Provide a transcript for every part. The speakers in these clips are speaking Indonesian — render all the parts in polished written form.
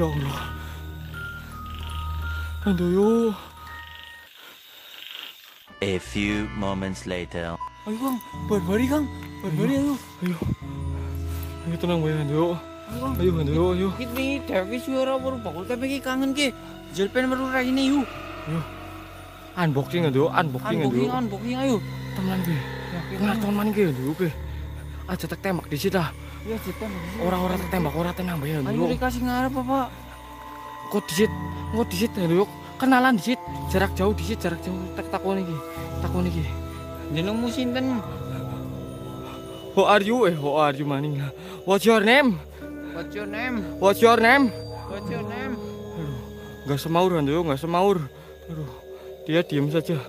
Ya Allah. Handoyo. A few moments later. Ayo Kang, barbari Kang. Barbari ayo. Ayo. Ayo tenang bae Handoyo. Ayo Handoyo, ayo. Ini dewe suara baru bakul tapi kangen ke. Jelpen baru raine yuk. Ayo. Unboxing Handoyo, unboxing Handoyo. Unboxing ayo. Teman gue. Kenal teman gue Handoyo ke. Aja tak tembak di situ dah. Ya kita Orang-orang tak tembak, orang tenang bae ayo Handoyo. dikasih ngarep Pak. Kok di situ Handoyo. Kenalan di situ. Jarak jauh di situ, jarak jauh. Tak takon iki. Takon iki. Jenengmu sinten? Who are you? Who are you maning? What's your name? What's your name? What's your name? What's your name? Aduh, nggak semaur Handoyo, nggak semaur. Aduh, dia diam saja.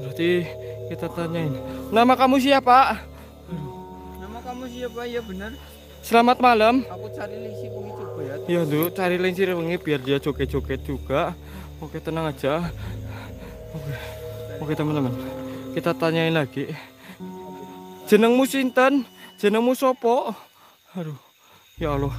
Berarti kita tanyain. Nama kamu siapa? Nama kamu siapa? Ya benar. Selamat malam. Aku cari lisi pengi coba ya. Ya Handoyo, cari lincir wengi biar dia joget-joget juga. Oke, tenang aja. Oke teman-teman. Kita tanyain lagi. Jenengmu sinten? Jenengmu sopo? Aduh, ya Allah.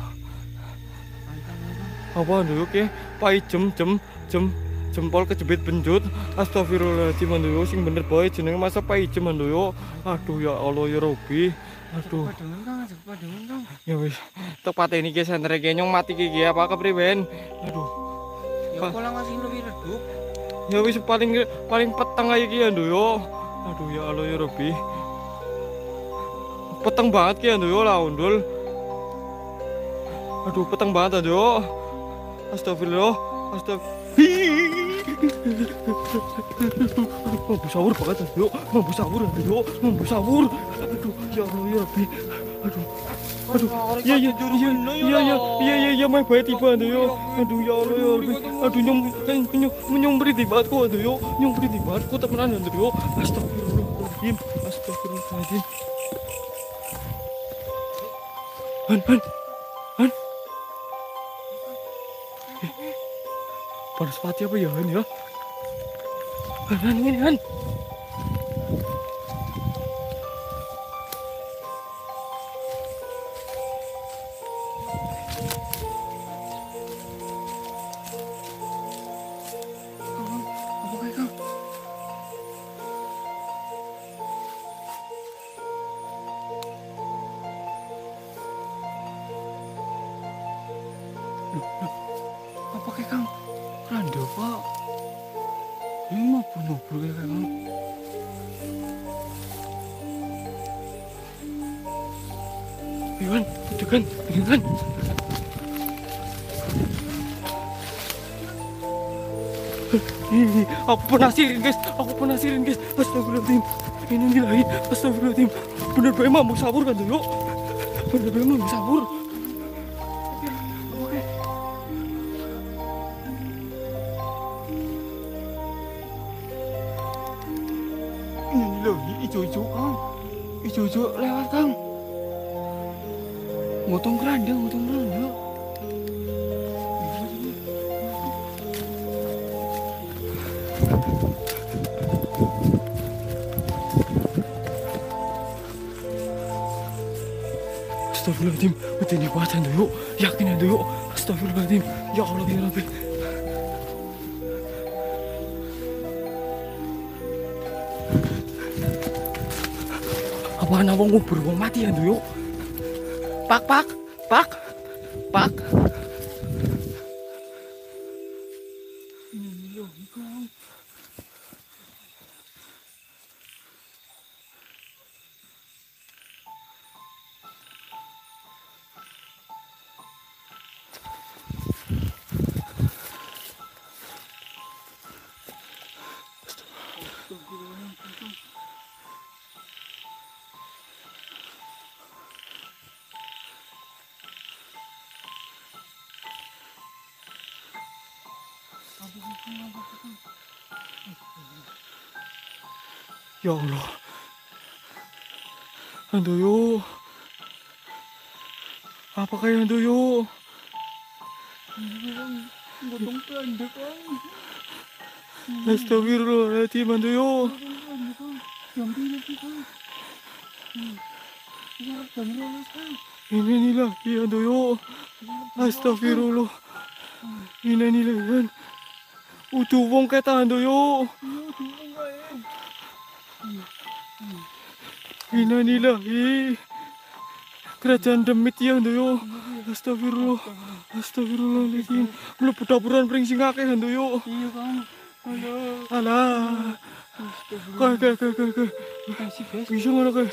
Apa Handoyo ke? Pai jempol kejepit benjut. Astagfirullahaladzim Handoyo, sing bener boy jenenge masa pai jem Handoyo. Aduh ya Allah ya Robi. Aduh. Padangan Kang. Ya wis, tepat ini guys sentre nyong mati iki apa kepriben. Aduh. Ya kok ngasih lebih redup. Ya wis paling peteng aja iki Handoyo. Aduh ya Allah ya Robi. Peteng banget ki Handoyo lah undul. Aduh peteng banget Handoyo. Astagfirullah. Mampu sahur banget Handoyo. Mampu sahur Handoyo. Mampu sahur. Aduh ya Allah ya Robi. Aduh. Iya, main bae tiba Handoyo. Aduh ya Allah ya Robi. Aduh nyong beri tibaku Handoyo. Nyong beri tibaku temenan Handoyo. Astagfirullahaladzim. Astagfirullahaladzim. Han. Panas pati apa ya Han ya? Han ini Han. Apa kayak Kang? Randa Pak. Ini mau bunuh kayak Kang. Iwan, tekan. Aku penasirin guys. Astagfirullahaladzim. Ini lagi. Astagfirullahaladzim. Bener bae mau sabur kan dulu. Bener bae mau sabur. Ini loh, ijo-ijo Kang. Ijo-ijo lewat Kang. Motong kerandang. Astagfirullahaladzim, udah ini kuat Handoyo. Yakin Handoyo. Astagfirullahaladzim. Ya Allah ya Rabbi. Apaan abang ngubur wong mati Handoyo? Pak. Ini loh, Kang. Ya Allah. Handoyo. Apa kayak Handoyo? Potong pendek Kang. Astagfirullahaladzim Handoyo. Jam berapa Kang? Jam berapa Kang? Ini lagi Handoyo. Astagfirullah. Inanilahan. Udah wong ketahan do yo. Inanilahi. Kerajaan demit ya do yo. Astagfirullah. Astagfirullahaladzim. Mlebu dapuran pring sing akeh do yo. Iya Kang. Aduh. Alah. Kayak. Kasih guys. Bisa ngono kae.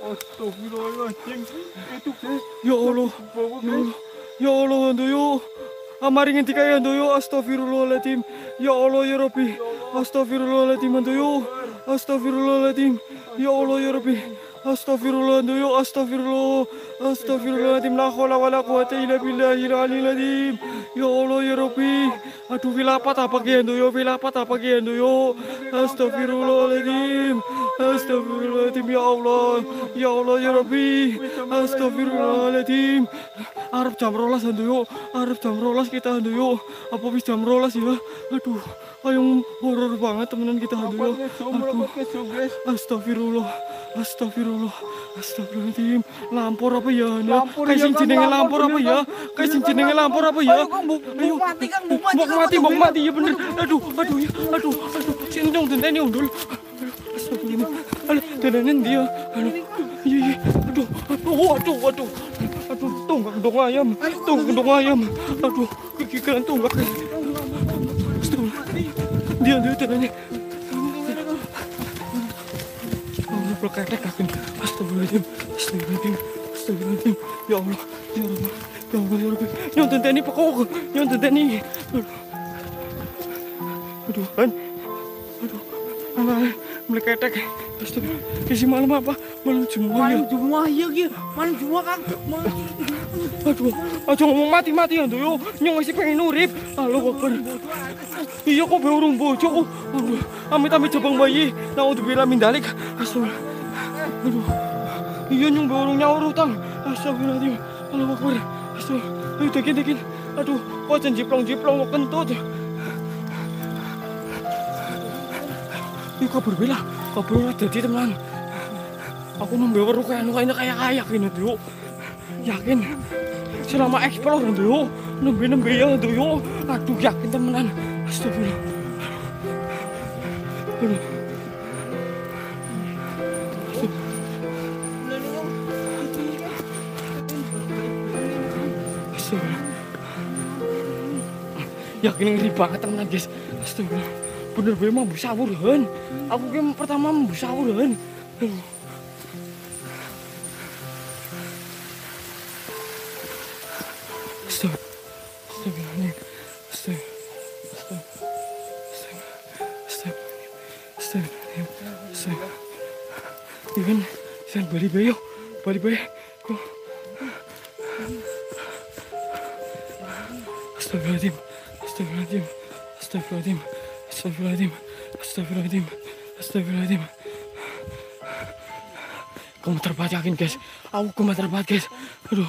Astagfirullahaladzim. Itu guys. Ya Allah. Ya Allah Handoyo. Amari ngendi kae Handoyo. Astagfirullahaladzim. Ya Allah ya Rabbi. Astagfirullahaladzim Handoyo. Astagfirullahaladzim. Ya Allah ya Rabbi. Astagfirullah Handoyo. Astagfirullah. Astagfirullahaladzim. La haula wala quwata illa billahil aliyil azim. Ya Allah ya Rabbi. Aduh wilapat apa ki Handoyo? Wilapat apa ki Handoyo? Astagfirullahaladzim. Astagfirullahaladzim ya Allah. Ya Allah ya Rabbi. Astagfirullahaladzim. Arep jam 12 Handoyo. Arep jam 12 kita Handoyo. Apa wis jam 12 ya? Aduh, kayak horor banget temenan kita Handoyo. Aduh. Astagfirullah. Astagfirullah. Astagfirullahaladzim. Lampor apa ya? Kayak sing jenenge lampor apa ya? Kayak sing jenenge lampor apa ya? Ayo mati Kang, Bok mati ya bener. Aduh ya. Aduh. Sing nyong denteni undul. Astagfirullah. Alah, tenanen dia. Iya. Aduh. Tunggak dong ayam. Aduh, kegigilan tunggak. Astagfirullah. Dia tenangnya. Allah pelekek akan. Astagfirullahaladzim. Ya Allah. Ya Rabbi. Yang tenteni pokok. Aduh, kan. Alah, meleketek. Astagfirullah. Kisi malam apa? Malam Jumat ya. Malam Jumat Kang. Aduh, aja ngomong mati-mati ya yo. Nyong masih pengen urip. Allahu Akbar. Iya kok beurung bojo. Aduh, amit-amit jabang bayi. Naudzubillah min dalik. Astagfirullah. Aduh. Iya nyong beurung nyaur utang. Astagfirullahaladzim. Allahu Akbar. Astagfirullah. Ayo dekin. Aduh, kok jan jiplong kok kentut. Ini kabur bela. Kabur dadi teman. Aku nembe weruh kayak ini tuh. Yakin. Selama eksplor tuh. Nembe ya tuh. Aduh yakin temenan. Astagfirullah. Aduh. Astagfirullah. Yakin ngeri banget temenan guys. Astagfirullah. Bener bener mambu sawuran. Aku yang pertama mambu sawuran. Ikan, sian bali bayo. Kok. Astagfirullahaladzim. Gemeter banget yakin guys. Aku gemeter banget guys. Aduh.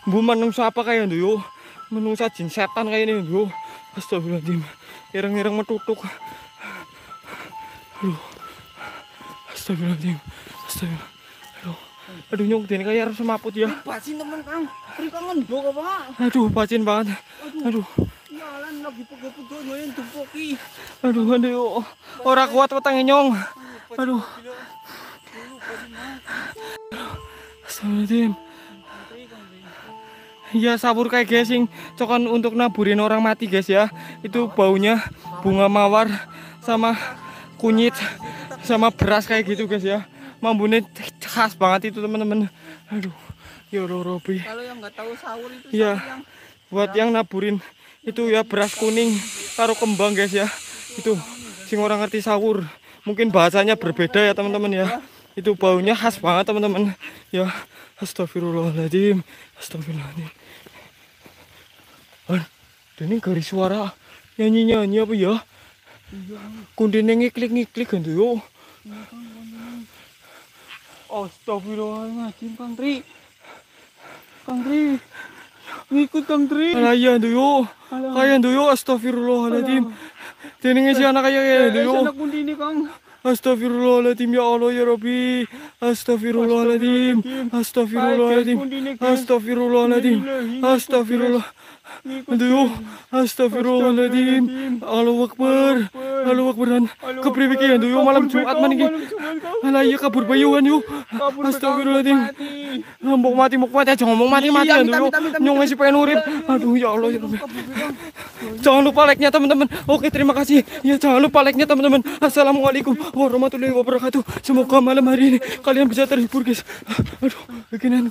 Bu menungsa apa kayak yo? Menungsa jin setan kayak ini yo. Astagfirullahaladzim. Ireng-ireng metutuk. Aduh. Astagfirullahaladzim. Aduh nyong dene kayak harus semaput ya. Bacin temen Kang. Kangen dok apa? Aduh bacin banget. Aduh. Jalan lagi pegel-pegel main tupoki. Aduh. Ora kuat wetenge nyong. Aduh. Astagfirullahaladzim. Ya sabur kayak guys sing cokan untuk naburin orang mati guys ya. Itu baunya bunga mawar sama kunyit sama beras kayak gitu guys ya. Mambune khas banget itu teman-teman. Aduh. Ya Robi. Kalau yang nggak tahu sahur itu ya, buat yang naburin itu ya beras kuning taruh kembang guys ya. Itu sing orang ngerti sahur. Mungkin bahasanya berbeda ya teman-teman ya. Itu baunya khas banget teman-teman. Ya, astagfirullahaladzim. Ini garis suara nyanyi apa ya? Kundine ngiklik kan tuh yo. Astagfirullahaladzim Kang Tri. Ngikut Kang Tri. Alah iya tuh yo. Kayak tuh yo astagfirullahaladzim. Denenge si anak kayak tuh yo. Anak pundi ini Kang. Astagfirullahaladzim ya Allah ya Rabbi. Astagfirullahaladzim. Astagfirullahaladzim. Astagfirullahaladzim. Astagfirullah. Aduh, astagfirullahaladzim. Allahu Akbar. Allahu Akbar. Kepriwe iki aduh malam Jumat man iki. Alah iya kabur bayuan yuk. Astagfirullahaladzim. Mbok mati aja ngomong mati-mati aduh. Nyong masih pengen urip. Aduh ya Allah ya Rabbi. Jangan lupa like-nya teman-teman. Oke, terima kasih. Ya jangan lupa like-nya teman-teman. Assalamualaikum warahmatullahi wabarakatuh. Semoga malam hari ini kalian bisa terhibur guys. Aduh, keginan.